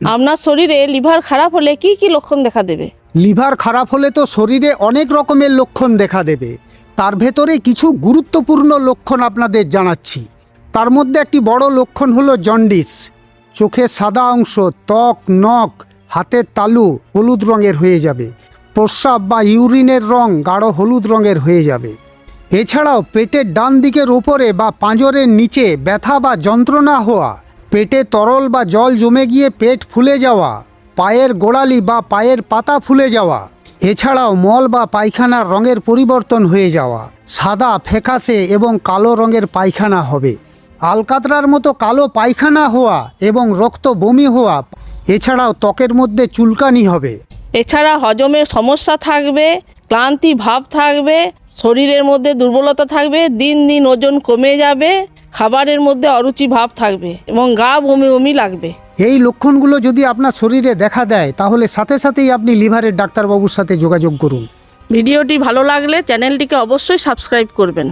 আপনার শরীরে লিভার খারাপ হলে কি কি লক্ষণ দেখা দেবে? লিভার খারাপ হলে তো শরীরে অনেক রকমের লক্ষণ দেখা দেবে। তার ভেতরে কিছু গুরুত্বপূর্ণ লক্ষণ আপনাদের জানাচ্ছি। তার মধ্যে একটি বড় লক্ষণ হলো জন্ডিস। চোখের সাদা অংশ, ত্বক, নখ, হাতের তালু হলুদ রঙের হয়ে যাবে। প্রস্রাব বা ইউরিনের রং গাঢ় হলুদ রঙের হয়ে যাবে। এছাড়াও পেটের ডান দিকের ওপরে বা পাঁজরের নিচে ব্যথা বা যন্ত্রণা হওয়া, পেটে তরল বা জল জমে গিয়ে পেট ফুলে যাওয়া, পায়ের গোড়ালি বা পায়ের পাতা ফুলে যাওয়া, এছাড়াও মল বা পায়খানার রঙের পরিবর্তন হয়ে যাওয়া, সাদা, ফ্যাকাশে এবং কালো রঙের পায়খানা হবে, আলকাতরার মতো কালো পায়খানা হওয়া এবং রক্ত বমি হওয়া, এছাড়াও ত্বকের মধ্যে চুলকানি হবে। এছাড়া হজমের সমস্যা থাকবে, ক্লান্তি ভাব থাকবে, শরীরের মধ্যে দুর্বলতা থাকবে, দিন দিন ওজন কমে যাবে, খাবারের মধ্যে অরুচি ভাব থাকবে এবং গা বমি বমি লাগবে। এই লক্ষণগুলো যদি আপনার শরীরে দেখা দেয় তাহলে সাথে সাথেই আপনি লিভারের ডাক্তারবাবুর সাথে যোগাযোগ করুন। ভিডিওটি ভালো লাগলে চ্যানেলটিকে অবশ্যই সাবস্ক্রাইব করবেন।